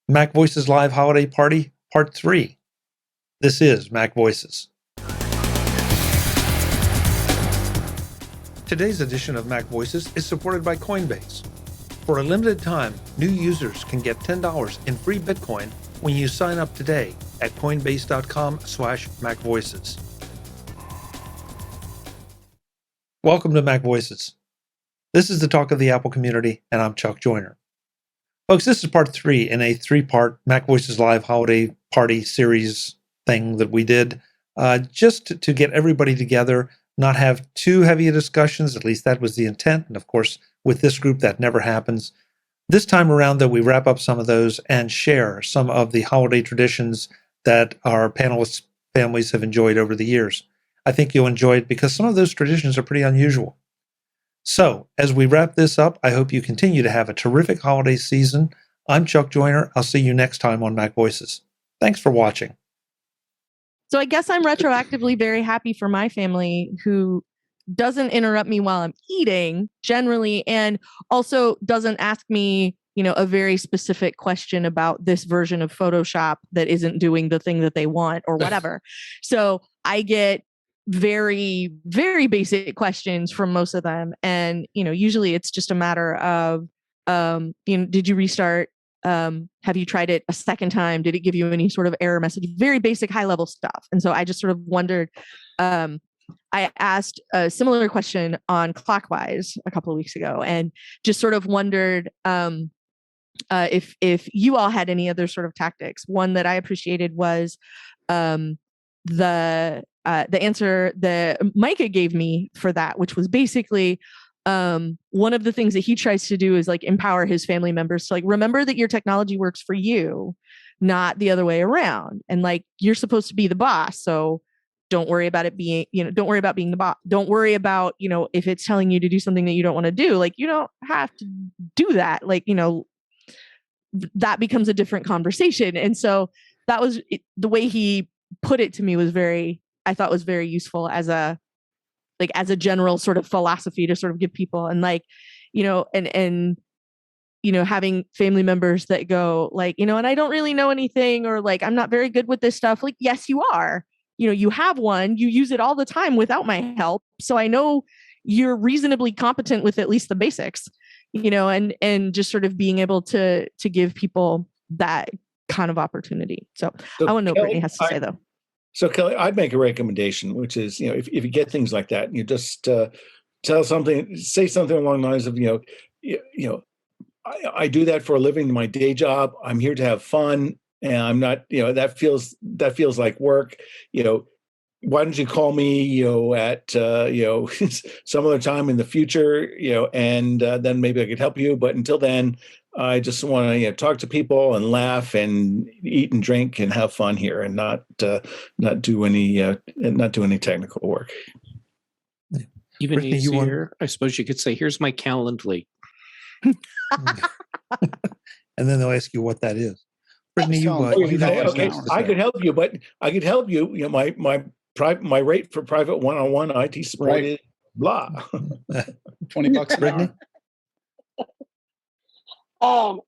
MacVoices Live Holiday Party, Part 3. This is MacVoices. Today's edition of MacVoices is supported by Coinbase. For a limited time, new users can get $10 in free Bitcoin when you sign up today at coinbase.com/MacVoices. Welcome to MacVoices. This is the talk of the Apple community, and I'm Chuck Joyner. Folks, this is part 3 in a 3-part MacVoices Live Holiday Party series thing that we did, just to get everybody together, not have too heavy a discussions, at least that was the intent, and of course, with this group, that never happens. This time around, though, we wrap up some of those and share some of the holiday traditions that our panelists' families have enjoyed over the years. I think you'll enjoy it because some of those traditions are pretty unusual. So, as we wrap this up, I hope you continue to have a terrific holiday season. I'm Chuck Joyner. I'll see you next time on MacVoices. Thanks for watching. So I guess I'm retroactively very happy for my family who doesn't interrupt me while I'm eating generally, and also doesn't ask me, a very specific question about this version of Photoshop that isn't doing the thing that they want or whatever. So I get very, very basic questions from most of them. And, usually it's just a matter of, did you restart? Have you tried it a second time? Did it give you any sort of error message? Very basic, high level stuff. And so I just sort of wondered, I asked a similar question on Clockwise a couple of weeks ago and just sort of wondered, if you all had any other sort of tactics. One that I appreciated was, the answer that Micah gave me for that, which was basically one of the things that he tries to do is like empower his family members to like remember that your technology works for you, not the other way around. And like you're supposed to be the boss, so don't worry about it being, don't worry about being the boss. Don't worry about, if it's telling you to do something that you don't want to do, like you don't have to do that. Like, that becomes a different conversation. And so that was the way he put it to me was I thought was very useful as a general sort of philosophy to sort of give people and having family members that go like, and I don't really know anything, or like, I'm not very good with this stuff. Like, yes, you are, you have one, you use it all the time without my help. So I know you're reasonably competent with at least the basics, and just sort of being able to give people that kind of opportunity. So I want to know what Brittany has to say though. So Kelly, I'd make a recommendation, which is, if you get things like that, you just say something along the lines of, I do that for a living, my day job. I'm here to have fun, and I'm not, that feels like work. Why don't you call me, at some other time in the future, and then maybe I could help you. But until then, I just want to talk to people and laugh and eat and drink and have fun here, and not do any technical work. Even easier, I suppose you could say, "Here's my Calendly," and then they'll ask you what that is. Brittany, I could help you, but I could help you. My rate for private one-on-one IT support is blah. $20 an Brittany? hour.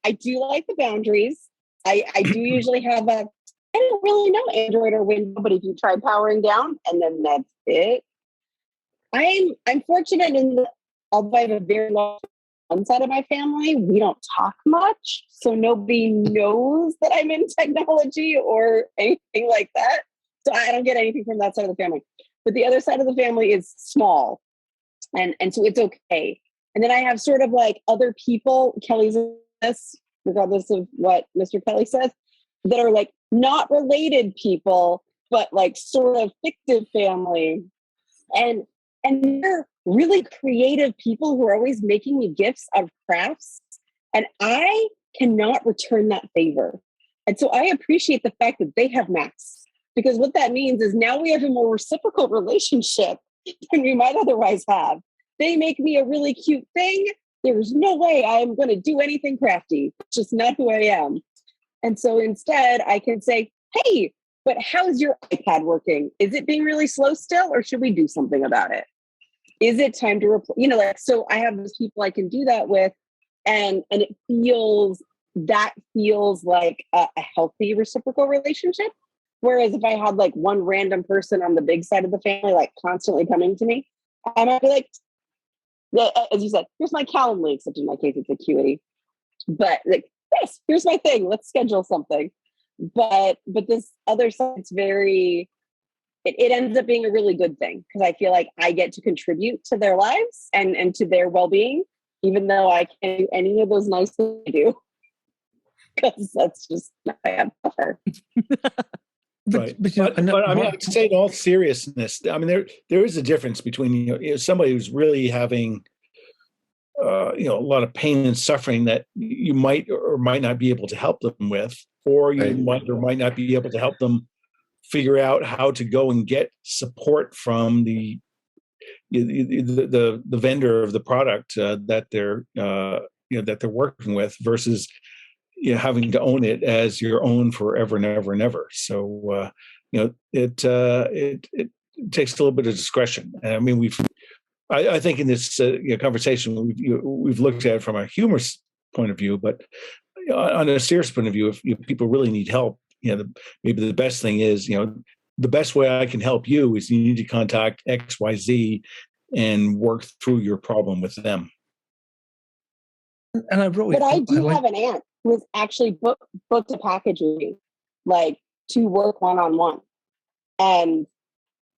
I do like the boundaries. I do usually have I don't really know Android or Windows, but if you try powering down and then that's it. I'm fortunate in that although I have a very long one side of my family, we don't talk much. So nobody knows that I'm in technology or anything like that. So I don't get anything from that side of the family. But the other side of the family is small. And so it's okay. And then I have sort of like other people, Kelly's in this, regardless of what Mr. Kelly says, that are like not related people, but like sort of fictive family. And they're really creative people who are always making me gifts out of crafts. And I cannot return that favor. And so I appreciate the fact that they have Macs. Because what that means is now we have a more reciprocal relationship than we might otherwise have. They make me a really cute thing. There's no way I'm going to do anything crafty. It's just not who I am. And so instead, I can say, hey, but how's your iPad working? Is it being really slow still, or should we do something about it? Is it time to replace? So I have those people I can do that with, and it feels that feels like a healthy reciprocal relationship. Whereas if I had like one random person on the big side of the family, like constantly coming to me, I might be like, yeah, as you said, here's my Calendly, except in my case, it's Acuity. But like, yes, here's my thing. Let's schedule something. But this other side, it's very, it ends up being a really good thing because I feel like I get to contribute to their lives and to their well-being, even though I can't do any of those nice things I do. Because that's just not I have offer. But I mean, I'd say in all seriousness, I mean, there is a difference between somebody who's really having a lot of pain and suffering that you might or might not be able to help them with, or you might or might not be able to help them figure out how to go and get support from the vendor of the product that they're that they're working with versus having to own it as your own forever and ever and ever. So it takes a little bit of discretion. And I mean, I think in this conversation we've looked at it from a humorous point of view, but on a serious point of view, if people really need help, maybe the best thing is the best way I can help you is you need to contact XYZ and work through your problem with them. And I do have an aunt who has actually booked a package with me, like to work one-on-one. And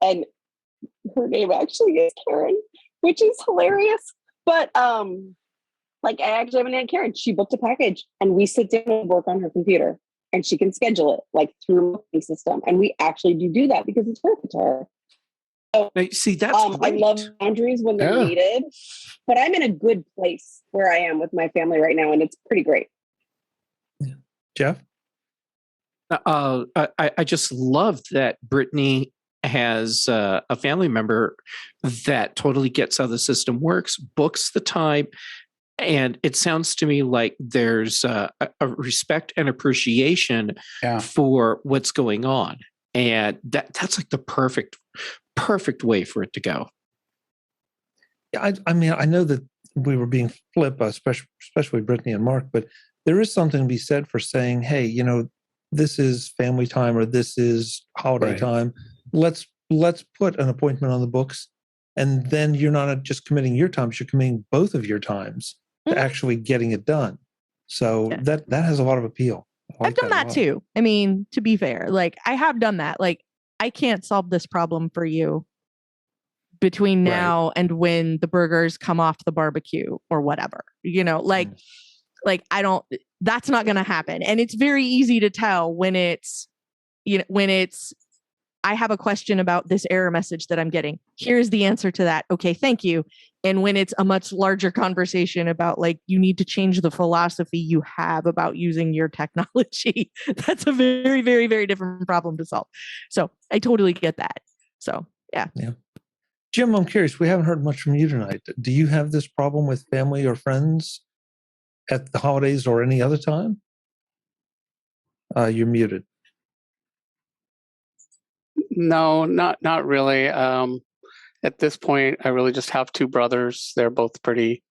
her name actually is Karen, which is hilarious. But like I actually have an aunt Karen. She booked a package and we sit down and work on her computer and she can schedule it like through a system. And we actually do that because it's worth it to her. So, now, see, that's I love boundaries when they're needed, but I'm in a good place where I am with my family right now, and it's pretty great. Yeah. Jeff? I just love that Brittany has a family member that totally gets how the system works, books the time, and it sounds to me like there's a respect and appreciation for what's going on, and that's like the perfect way for it to go. Yeah, I mean, I know that we were being flip, especially Brittany and Mark, but there is something to be said for saying, hey, this is family time or this is holiday time. Let's put an appointment on the books, and then you're not just committing your time, you're committing both of your times to actually getting it done. So that has a lot of appeal. I've done that too. I mean, to be fair, like I have done that. Like I can't solve this problem for you between now and when the burgers come off the barbecue or whatever, like I don't, that's not going to happen. And it's very easy to tell when it's, I have a question about this error message that I'm getting. Here's the answer to that. Okay, thank you. And when it's a much larger conversation about like, you need to change the philosophy you have about using your technology, that's a very, very, very different problem to solve. So I totally get that. So, yeah. Jim, I'm curious, we haven't heard much from you tonight. Do you have this problem with family or friends at the holidays or any other time? You're muted. No, not really. At this point, I really just have two brothers. They're both pretty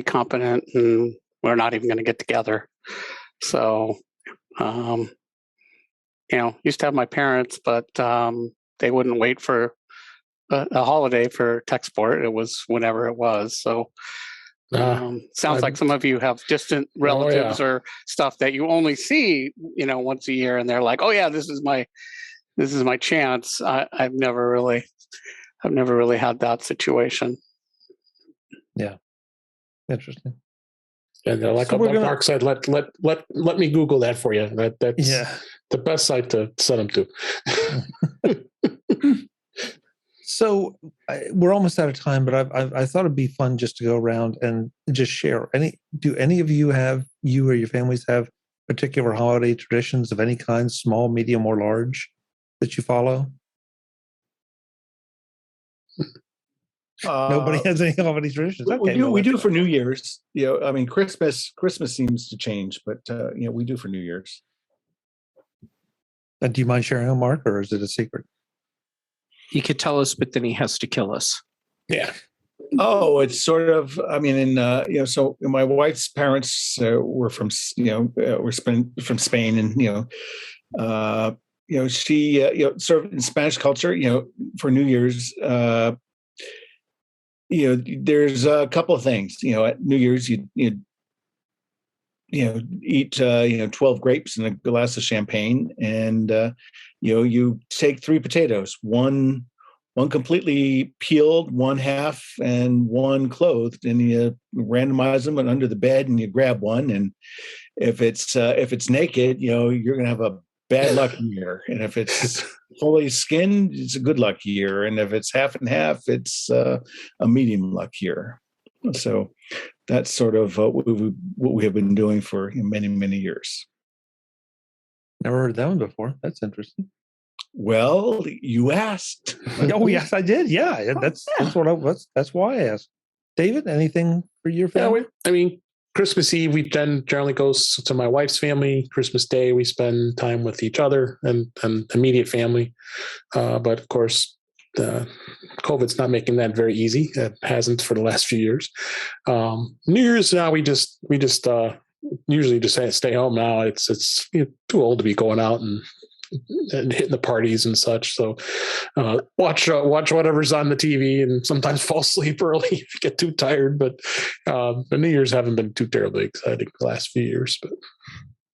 competent, and we're not even going to get together. So, used to have my parents, but they wouldn't wait for a holiday for tech support. It was whenever it was. So, sounds like some of you have distant relatives or stuff that you only see, once a year, and they're like, "Oh yeah, this is my chance." I've never really had that situation. Yeah, interesting. And they're like, Mark said, let me Google that for you. That's the best site to send them to. So we're almost out of time, but I thought it'd be fun just to go around and just share. Do any of you or your families have particular holiday traditions of any kind, small, medium, or large, that you follow? Nobody has any holiday traditions. Okay, we do for New Year's. I mean, Christmas seems to change, but we do for New Year's. Do you mind sharing, Mark, or is it a secret? He could tell us, but then he has to kill us. Yeah. Oh, it's sort of. I mean, so my wife's parents were from, from Spain, and she, sort of in Spanish culture, for New Year's, there's a couple of things. At New Year's, you eat 12 grapes and a glass of champagne, and you take 3 potatoes, one completely peeled, one half, and one clothed, and you randomize them and under the bed, and you grab one. And if it's naked, you're gonna have a bad luck year, and if it's fully skinned, it's a good luck year, and if it's half and half, it's a medium luck year. So that's sort of what we have been doing for many, many years. Never heard that one before. That's interesting. Well, you asked. Oh, yes, I did. Yeah, that's why I asked. David, anything for your family? Yeah, Christmas Eve, we then generally goes to my wife's family. Christmas Day, we spend time with each other and immediate family. But of course, COVID's not making that very easy. It hasn't for the last few years. New Year's now, we just usually just stay home now. It's too old to be going out and hitting the parties and such. So watch whatever's on the TV, and sometimes fall asleep early if you get too tired. But the New Year's haven't been too terribly exciting the last few years. But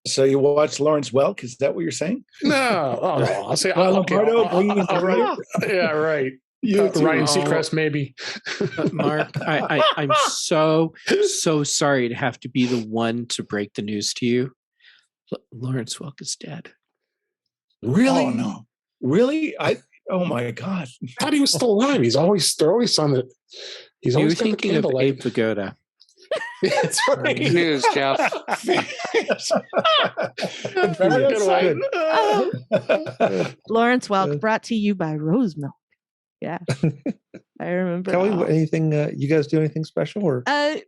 so you watch Lawrence Welk? Is that what you're saying? No, I'll say yeah, right. Ryan Seacrest, maybe. Mark, I'm so sorry to have to be the one to break the news to you. Lawrence Welk is dead. Really? Oh no! Really? Oh my God! I thought he was still alive. They're always on it. He's always thinking of Abe Vigoda. That's right. News, Jeff. Lawrence Welk, brought to you by Rose Milk. Yeah, I remember. Kelly, anything? You guys do anything special? Or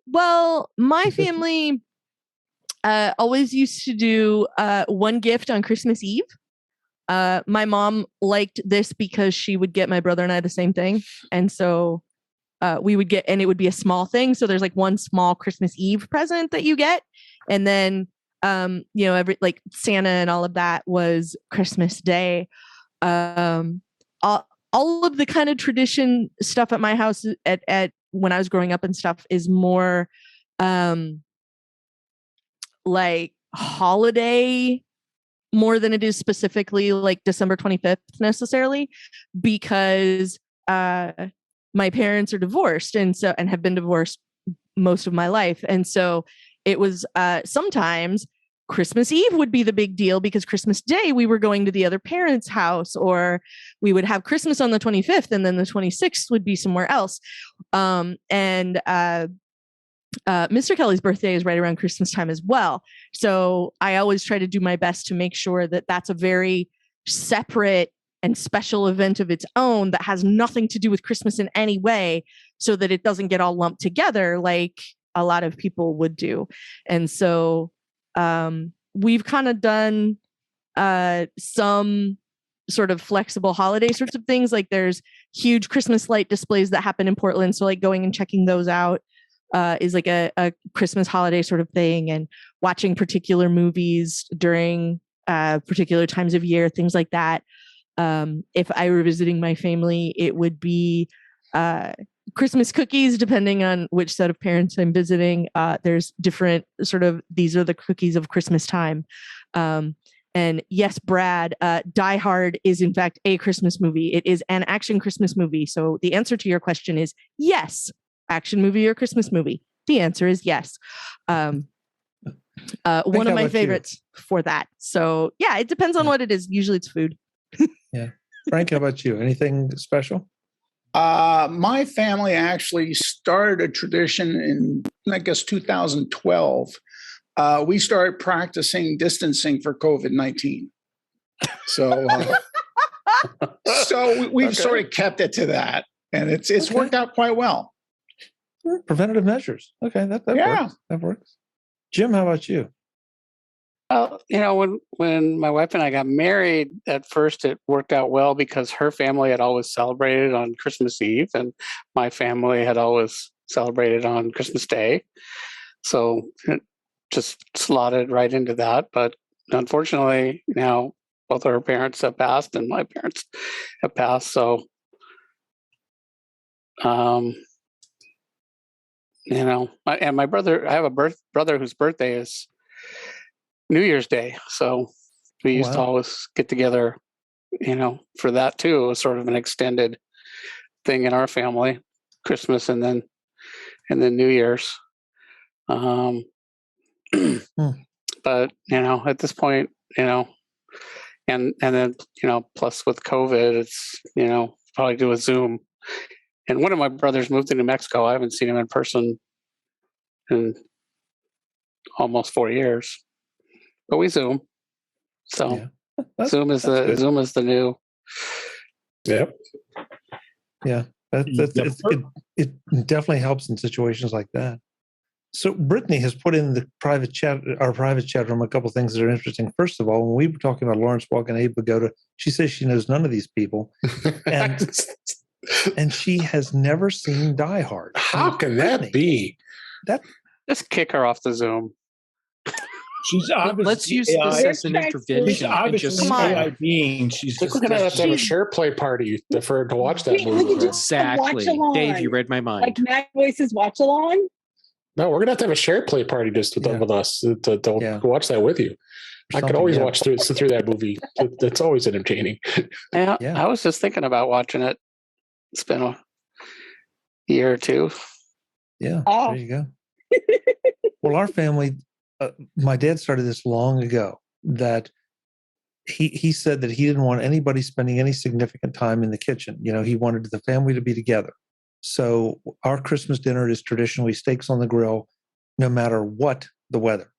well, my family always used to do one gift on Christmas Eve. My mom liked this because she would get my brother and I the same thing. And so we would get, and it would be a small thing. So there's like one small Christmas Eve present that you get. And then, every like Santa and all of that was Christmas Day. All of the kind of tradition stuff at my house at when I was growing up and stuff is more like holiday more than it is specifically like December 25th necessarily, because my parents are divorced and have been divorced most of my life. And so it was sometimes Christmas Eve would be the big deal because Christmas Day we were going to the other parent's house, or we would have Christmas on the 25th and then the 26th would be somewhere else. Mr. Kelly's birthday is right around Christmas time as well. So I always try to do my best to make sure that that's a very separate and special event of its own that has nothing to do with Christmas in any way, so that it doesn't get all lumped together like a lot of people would do. And so we've kind of done some sort of flexible holiday sorts of things. Like there's huge Christmas light displays that happen in Portland. So like going and checking those out is like a Christmas holiday sort of thing, and watching particular movies during particular times of year, things like that. If I were visiting my family, it would be Christmas cookies, depending on which set of parents I'm visiting. There's different sort of, these are the cookies of Christmas time. And yes, Brad, Die Hard is in fact a Christmas movie. It is an action Christmas movie. So the answer to your question is yes. Action movie or Christmas movie? The answer is yes. One of my favorites for that. So yeah, it depends on what it is. Usually it's food. Yeah. Frank, how about you? Anything special? My family actually started a tradition in, I guess, 2012. We started practicing distancing for COVID-19. So, we've sort of kept it to that, and it's worked out quite well. Preventative measures. Okay, that works. That works. Jim, how about you? When my wife and I got married, at first it worked out well because her family had always celebrated on Christmas Eve, and my family had always celebrated on Christmas Day. So it just slotted right into that. But unfortunately, now both our parents have passed, and my parents have passed. So, and my brother, I have a brother whose birthday is New Year's Day. So we used to always get together, for that too. It was sort of an extended thing in our family, Christmas and then New Year's. But, at this point, and then, plus with COVID, it's, probably do a Zoom. And one of my brothers moved to New Mexico. I haven't seen him in person in almost 4 years. But we Zoom, so Zoom is the new. Yep. Yeah, it definitely helps in situations like that. So Brittany has put in our private chat room, a couple of things that are interesting. First of all, when we were talking about Lawrence Welk and Abe Vigoda, she says she knows none of these people, and she has never seen Die Hard. How can that be? Just kick her off the Zoom. She's obviously let's use this as an intervention. She's obviously an AI being. She's we're going to have to have a share play party for her to watch that movie. Exactly. Dave, you read my mind. Like MacVoices watch along? No, we're going to have a share play party just with us to watch that with you. I could always watch through that movie. It's always entertaining. Yeah, I was just thinking about watching it. It's been a year or two. Yeah, there you go. Well, our family, my dad started this long ago, that he said that he didn't want anybody spending any significant time in the kitchen. He wanted the family to be together. So our Christmas dinner is traditionally steaks on the grill, no matter what the weather.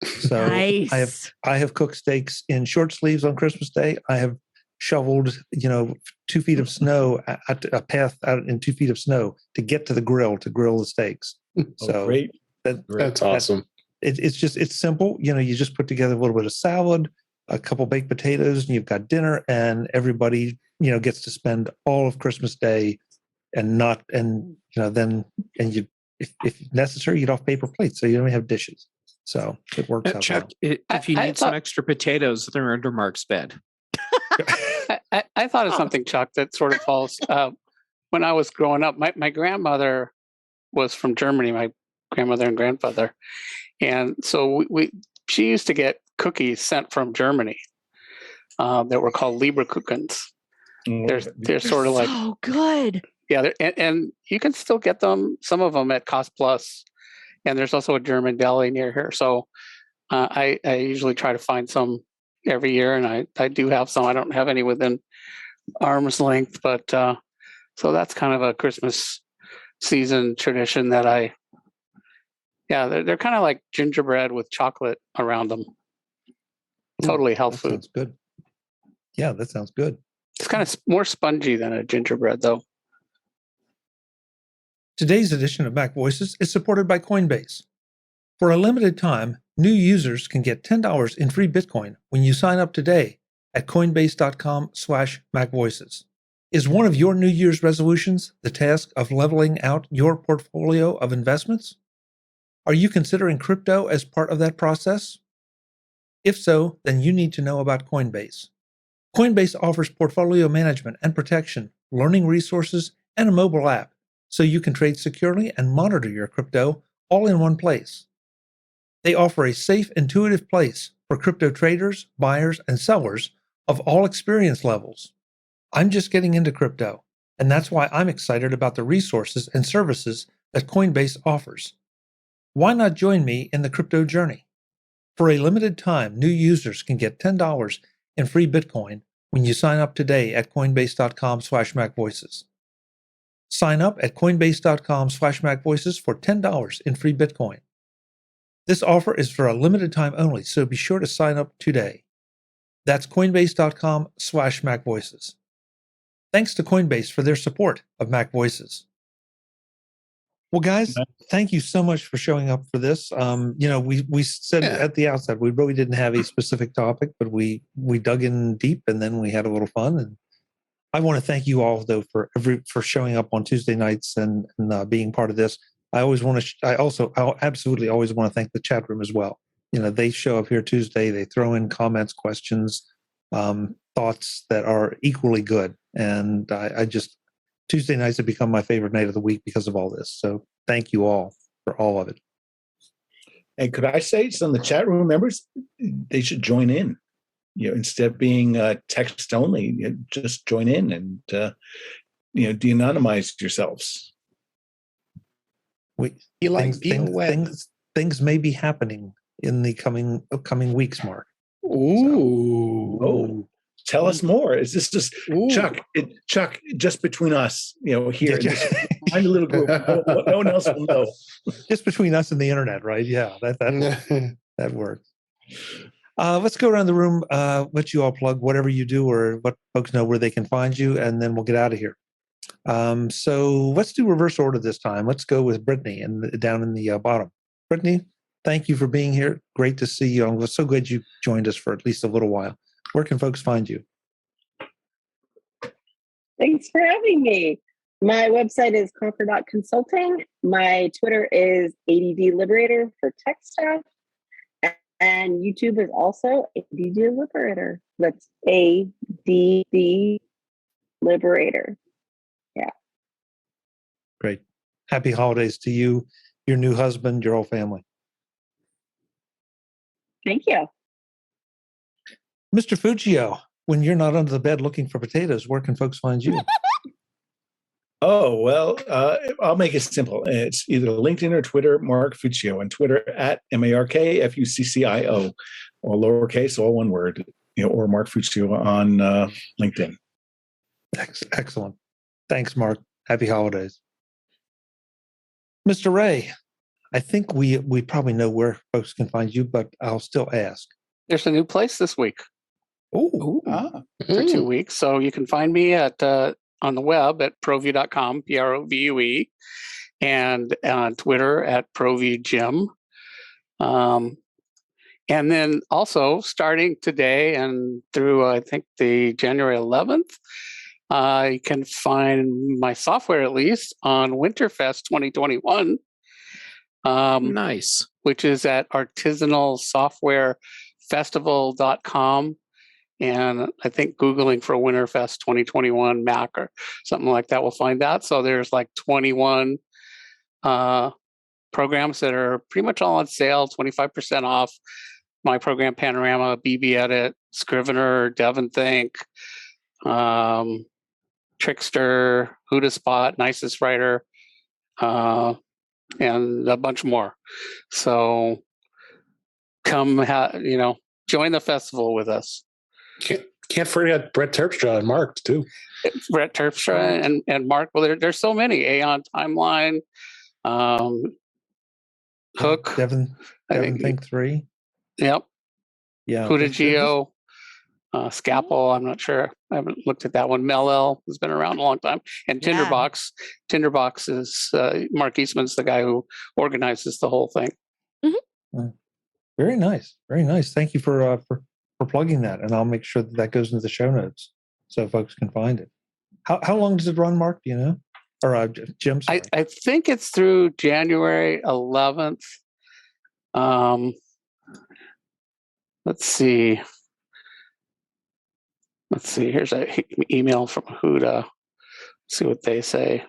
So nice. I have cooked steaks in short sleeves on Christmas Day. I have shoveled, 2 feet of snow, a path out in 2 feet of snow to get to the grill to grill the steaks. So great. That's awesome. It's simple. You just put together a little bit of salad, a couple baked potatoes, and you've got dinner, and everybody, gets to spend all of Christmas Day if necessary, eat off paper plates so you don't have dishes. So it works out Chuck, well. if you need some extra potatoes, they're under Mark's bed. I thought of something, Chuck, that sort of falls. When I was growing up, my grandmother was from Germany, my grandmother and grandfather. And so she used to get cookies sent from Germany that were called Leberkuchens. They're sort of like so good. Yeah, and you can still get them, some of them at Cost Plus, and there's also a German deli near here. So I usually try to find some every year, and I do have some. I don't have any within arm's length, but so that's kind of a Christmas season tradition that they're kind of like gingerbread with chocolate around them. Totally health food. Sounds good. Yeah, that sounds good. It's kind of more spongy than a gingerbread, though. Today's edition of MacVoices is supported by Coinbase. For a limited time, new users can get $10 in free Bitcoin when you sign up today at coinbase.com/MacVoices. Is one of your New Year's resolutions the task of leveling out your portfolio of investments? Are you considering crypto as part of that process? If so, then you need to know about Coinbase. Coinbase offers portfolio management and protection, learning resources, and a mobile app, so you can trade securely and monitor your crypto all in one place. They offer a safe, intuitive place for crypto traders, buyers, and sellers of all experience levels. I'm just getting into crypto, and that's why I'm excited about the resources and services that Coinbase offers. Why not join me in the crypto journey? For a limited time, new users can get $10 in free Bitcoin when you sign up today at coinbase.com/MacVoices. Sign up at coinbase.com/MacVoices for $10 in free Bitcoin. This offer is for a limited time only, so be sure to sign up today. That's coinbase.com/MacVoices. Thanks to Coinbase for their support of MacVoices. Well, guys, thank you so much for showing up for this. We said at the outset we really didn't have a specific topic, but we dug in deep, and then we had a little fun. And I want to thank you all though for showing up on Tuesday nights and being part of this. I always want to. I absolutely always want to thank the chat room as well. They show up here Tuesday. They throw in comments, questions, thoughts that are equally good, and I just. Tuesday nights have become my favorite night of the week because of all this. So thank you all for all of it. And could I say some of the chat room members, they should join in, instead of being text only, just join in and, de-anonymize yourselves. Things may be happening in the upcoming weeks, Mark. Ooh. So, tell us more. Is this just Chuck? Chuck, just between us, here, find a little group. No one else will know. Just between us and the internet, right? Yeah, that works. Let's go around the room. Let you all plug whatever you do, or let folks know where they can find you, and then we'll get out of here. So let's do reverse order this time. Let's go with Brittany and down in the bottom. Brittany, thank you for being here. Great to see you. I'm so glad you joined us for at least a little while. Where can folks find you? Thanks for having me. My website is conquer.consulting. My Twitter is ADD Liberator for tech stuff. And YouTube is also ADD Liberator. That's ADD Liberator. Yeah. Great. Happy holidays to you, your new husband, your whole family. Thank you. Mr. Fuccio, when you're not under the bed looking for potatoes, where can folks find you? Oh, well, I'll make it simple. It's either LinkedIn or Twitter, Mark Fuccio, and Twitter at MarkFuccio, or lowercase, all one word, or Mark Fuccio on LinkedIn. Excellent. Thanks, Mark. Happy holidays. Mr. Ray, I think we probably know where folks can find you, but I'll still ask. There's a new place this week. For 2 weeks. So you can find me at on the web at provue.com, PROVUE, and on Twitter at ProVueGym. And then also starting today and through, I think, the January 11th, you can find my software at least on Winterfest 2021. Nice. Which is at artisanalsoftwarefestival.com. And I think Googling for Winterfest 2021 Mac or something like that will find that. So there's like 21 programs that are pretty much all on sale, 25% off. My program Panorama, BB Edit, Scrivener, DevonThink, Trickster, Hootspot, Nicest Writer, and a bunch more. So come, join the festival with us. Can't forget Brett Terpstra and Mark too. Brett Terpstra and Mark. Well, there's so many. Aeon Timeline, Hook, DevonThink 3. Yep. Yeah. Hutageo, Scapple. I'm not sure. I haven't looked at that one. Mel has been around a long time. And Tinderbox. Tinderbox is Mark Eastman's the guy who organizes the whole thing. Mm-hmm. Very nice. Very nice. Thank you for plugging that, and I'll make sure that goes into the show notes so folks can find it. How long does it run, Mark? Do you know? Or Jim? I think it's through January 11th. Let's see. Here's an email from Huda. See what they say.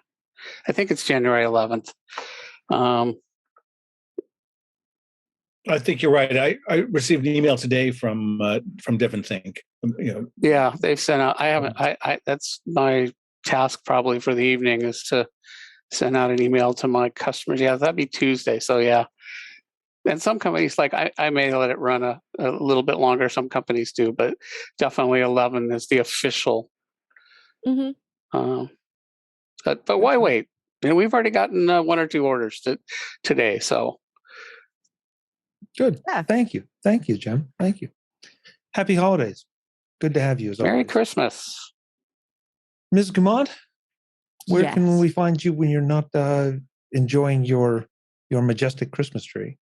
I think it's January 11th. I think you're right. I received an email today from DevonThink. Yeah, they've sent out. I haven't. I that's my task probably for the evening is to send out an email to my customers. Yeah, that'd be Tuesday. So yeah, and some companies like I may let it run a little bit longer. Some companies do, but definitely 11 is the official. Mm-hmm. But why wait? We've already gotten 1 or 2 orders today. So. Good. Yeah. Thank you, Jim. Thank you. Happy holidays. Good to have you. Merry Christmas. Ms. Guimont, where can we find you when you're not enjoying your majestic Christmas tree?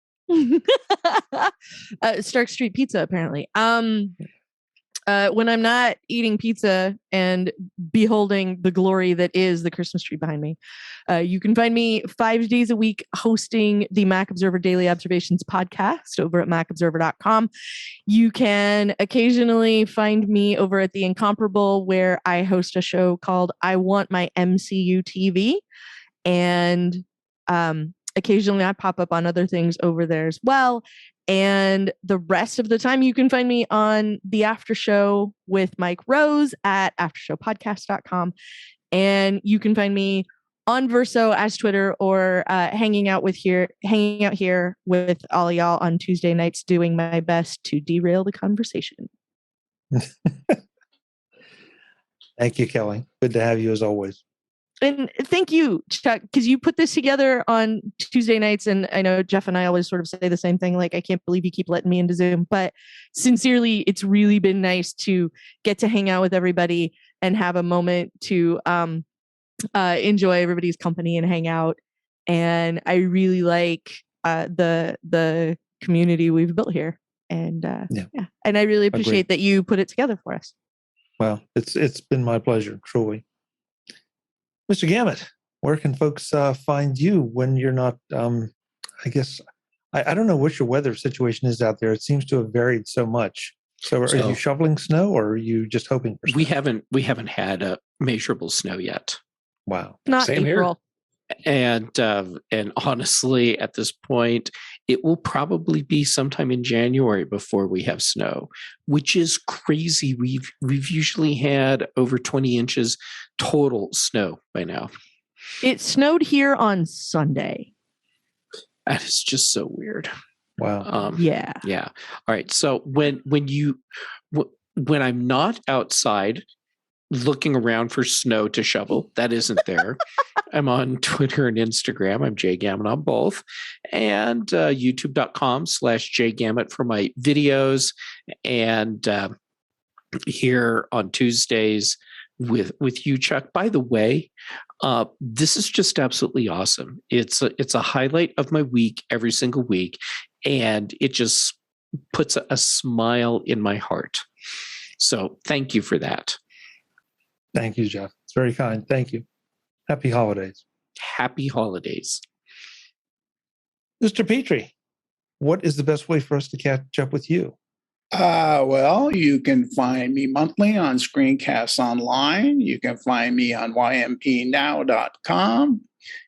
Stark Street Pizza, apparently. When I'm not eating pizza and beholding the glory that is the Christmas tree behind me, you can find me 5 days a week hosting the Mac Observer Daily Observations podcast over at macobserver.com. You can occasionally find me over at The Incomparable, where I host a show called I Want My MCU TV. And occasionally I pop up on other things over there as well. And the rest of the time, you can find me on the After Show with Mike Rose at aftershowpodcast.com. And you can find me on Verso as Twitter, or hanging out here with all y'all on Tuesday nights, doing my best to derail the conversation. Thank you, Kelly. Good to have you as always. And thank you, Chuck, because you put this together on Tuesday nights. And I know Jeff and I always sort of say the same thing, like, I can't believe you keep letting me into Zoom. But sincerely, it's really been nice to get to hang out with everybody and have a moment to enjoy everybody's company and hang out. And I really like the community we've built here. And and I really appreciate that you put it together for us. Well, it's been my pleasure, truly. Mr. Gamet, where can folks find you when you're not, I guess, I don't know what your weather situation is out there. It seems to have varied so much. So are you shoveling snow, or are you just hoping for snow? We haven't had a measurable snow yet. Wow. Not Same April. And honestly, at this point, it will probably be sometime in January before we have snow, which is crazy. We've usually had over 20 inches total snow by now. It snowed here on Sunday. That is just so weird. Wow. Yeah. All right. So when I'm not outside looking around for snow to shovel, that isn't there. I'm on Twitter and Instagram. I'm JGamet on both, and youtube.com/JGamet for my videos, and here on Tuesdays with you, Chuck. By the way, this is just absolutely awesome. It's a highlight of my week every single week, and it just puts a smile in my heart. So thank you for that. Thank you, Jeff. It's very kind. Thank you. Happy holidays. Happy holidays. Mr. Petrie, what is the best way for us to catch up with you? Well, you can find me monthly on Screencasts Online. You can find me on ympnow.com.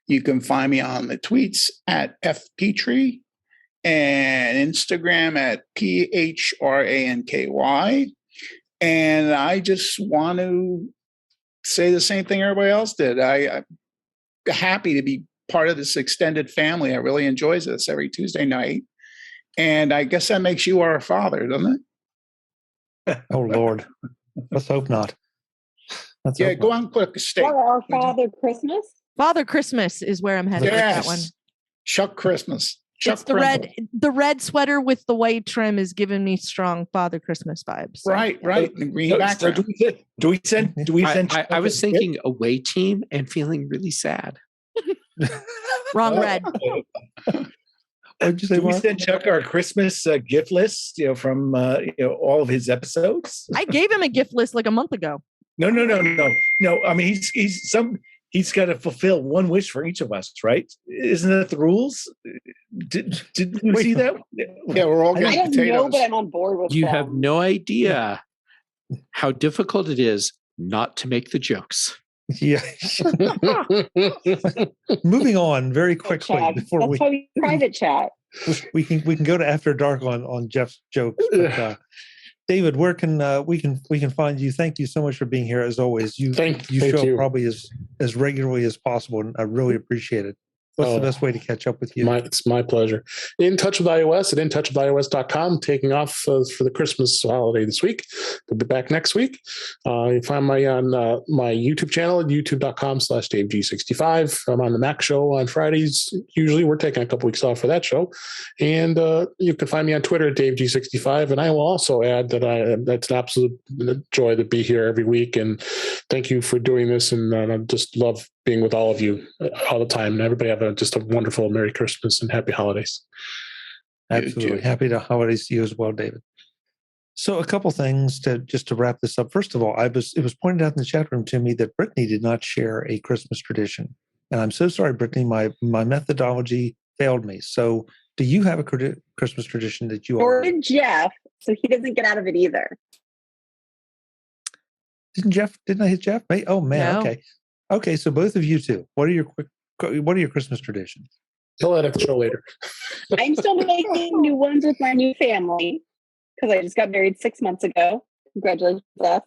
You can find me on the tweets at fpetrie and Instagram at PHRANKY. And I just want to say the same thing everybody else did. I'm happy to be part of this extended family. I really enjoy this every Tuesday night. And I guess that makes you our father, doesn't it? Oh, Lord. Let's hope not. Go on, put a steak. Or our Father Christmas. Father Christmas is where I'm headed with that one. Chuck Christmas. It's the red sweater with the white trim is giving me strong Father Christmas vibes. So. Right. The green background. So do we send? I was thinking away team and feeling really sad. Wrong red. What'd you say, Do we Mark? send Chuck our Christmas gift list? From all of his episodes. I gave him a gift list like a month ago. No. I mean, he's got to fulfill one wish for each of us, right? Isn't that the rules? Did you see that? Yeah, we're all I getting don't potatoes. know, but I'm on board with You them. have no idea how difficult it is not to make the jokes. Yeah. Moving on very quickly Chat. before That's why we private chat. we can go to After Dark on Jeff's jokes. But, David, where can we can find you? Thank you so much for being here as always. You Thank show you. up probably as regularly as possible, and I really appreciate it. What's the best way to catch up with you? It's my pleasure. In Touch with iOS at intouchwithios.com, taking off for the Christmas holiday this week. We'll be back next week. You find me on my YouTube channel at youtube.com/DaveG65. I'm on the Mac Show on Fridays. Usually we're taking a couple weeks off for that show. And you can find me on Twitter at DaveG65. And I will also add that that's an absolute joy to be here every week. And thank you for doing this. And I just love being with all of you all the time. And everybody have just a wonderful Merry Christmas and Happy Holidays. Absolutely. Happy holidays to you as well, David. So a couple things to wrap this up. First of all, it was pointed out in the chat room to me that Brittany did not share a Christmas tradition. And I'm so sorry, Brittany, my methodology failed me. So do you have a Christmas tradition that you Or already... did Jeff, so he doesn't get out of it either. Didn't I hit Jeff? Oh man, No. okay. Okay, so both of you two, what are your Christmas traditions? He'll edit the show later. I'm still making new ones with my new family because I just got married 6 months ago. Congratulations, Beth.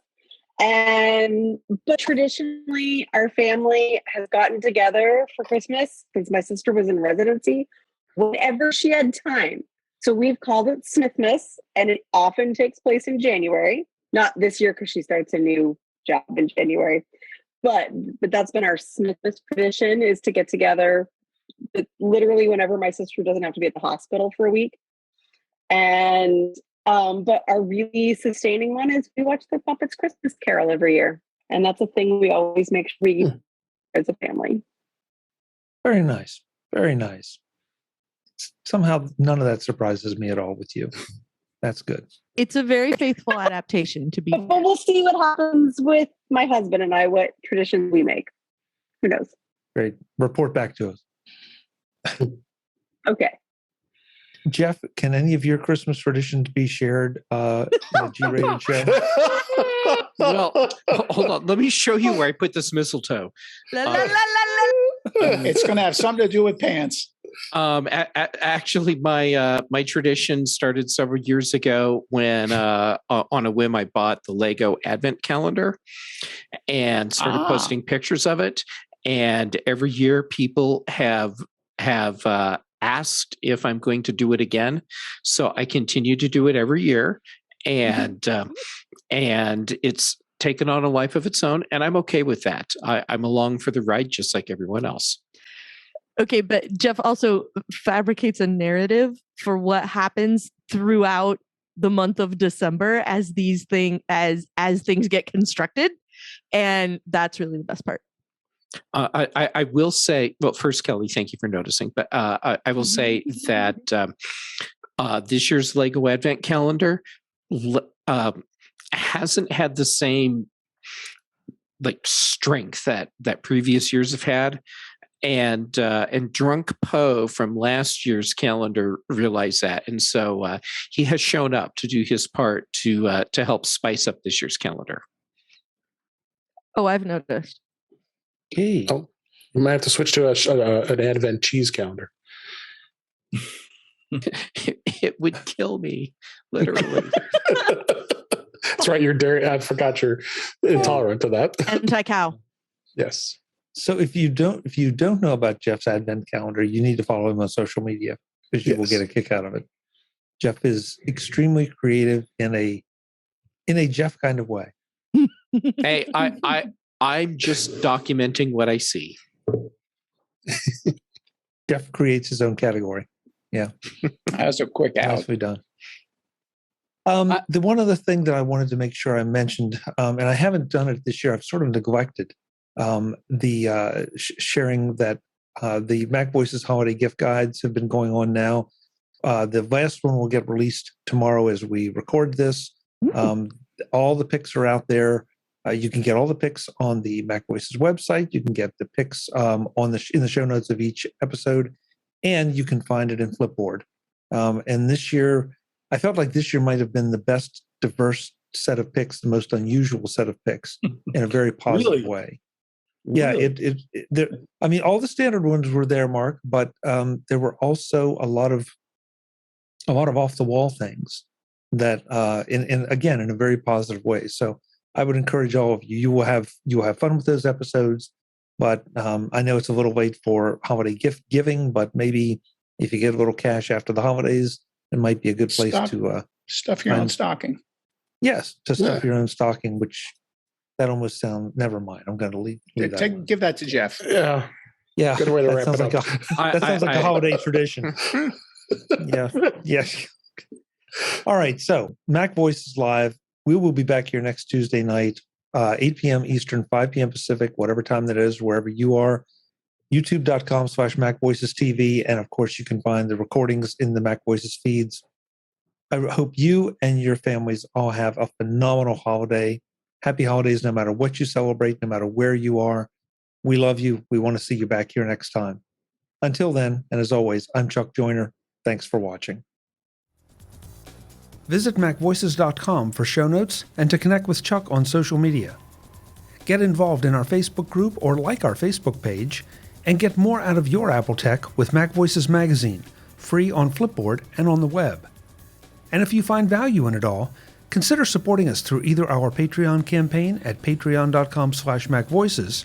But traditionally, our family has gotten together for Christmas since my sister was in residency whenever she had time. So we've called it Smithmas, and it often takes place in January. Not this year because she starts a new job in January. But that's been our Smithmas tradition, is to get together literally whenever my sister doesn't have to be at the hospital for a week. And but our really sustaining one is we watch the Muppets Christmas Carol every year. And that's a thing we always make sure we do as a family. Very nice. Very nice. Somehow none of that surprises me at all with you. That's good. It's a very faithful adaptation to be. But we'll see what happens with my husband and I, what traditions we make. Who knows? Great. Report back to us. Okay. Jeff, can any of your Christmas traditions be shared in a G-rated show? Well, hold on. Let me show you where I put this mistletoe. La, la, la, la, la. It's going to have something to do with pants. Actually, my tradition started several years ago when on a whim I bought the Lego Advent calendar and started posting pictures of it. And every year, people have asked if I'm going to do it again. So I continue to do it every year, and it's taken on a life of its own, and I'm okay with that. I'm along for the ride, just like everyone else. Okay, but Jeff also fabricates a narrative for what happens throughout the month of December as these as things get constructed, and that's really the best part. I will say, well, first, Kelly, thank you for noticing, but I will say that this year's Lego Advent calendar hasn't had the same strength that previous years have had. And Drunk Poe from last year's calendar realized that, and so he has shown up to do his part to help spice up this year's calendar. Oh, I've noticed. Okay. Oh, we might have to switch to an Advent cheese calendar. It would kill me, literally. That's right. You're dairy. I forgot you're intolerant to that. Anti-cow. Yes. So if you don't know about Jeff's Advent calendar, you need to follow him on social media because you will get a kick out of it. Jeff is extremely creative in a Jeff kind of way. Hey, I'm just documenting what I see. Jeff creates his own category. Yeah. That's a quick out. Nicely done. The one other thing that I wanted to make sure I mentioned, and I haven't done it this year, I've sort of neglected the sharing that the MacVoices holiday gift guides have been going on now. The last one will get released tomorrow as we record this. All the picks are out there. You can get all the picks on the MacVoices website. You can get the picks in the show notes of each episode, and you can find it in Flipboard. And this year, I felt like this year might have been the best diverse set of picks, the most unusual set of picks in a very positive way. Yeah, I mean, all the standard ones were there, Mark, but there were also a lot of off the wall things that, in a very positive way. So I would encourage all of you. You will have fun with those episodes, but I know it's a little late for holiday gift giving, but maybe if you get a little cash after the holidays, it might be a good place to stuff your own stocking. Yes, to stuff your own stocking, which that almost sounds. Never mind. I'm going to leave that. Give that to Jeff. Yeah. Yeah. Good way to wrap sounds it up. that sounds like a holiday tradition. Yeah. Yes. All right. So MacVoices Live. We will be back here next Tuesday night 8 p.m. Eastern, 5 p.m. Pacific, whatever time that is, wherever you are. YouTube.com/MacVoices TV. And of course, you can find the recordings in the MacVoices feeds. I hope you and your families all have a phenomenal holiday. Happy holidays, no matter what you celebrate, no matter where you are. We love you. We want to see you back here next time. Until then, and as always, I'm Chuck Joyner. Thanks for watching. Visit MacVoices.com for show notes and to connect with Chuck on social media. Get involved in our Facebook group or like our Facebook page, and get more out of your Apple tech with MacVoices Magazine, free on Flipboard and on the web. And if you find value in it all, consider supporting us through either our Patreon campaign at patreon.com/MacVoices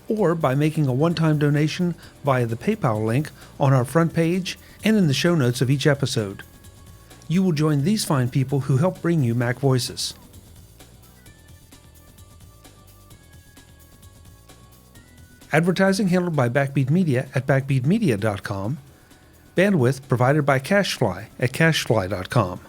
or by making a one-time donation via the PayPal link on our front page and in the show notes of each episode. You will join these fine people who help bring you Mac Voices. Advertising handled by Backbeat Media at backbeatmedia.com. Bandwidth provided by CashFly at cashfly.com.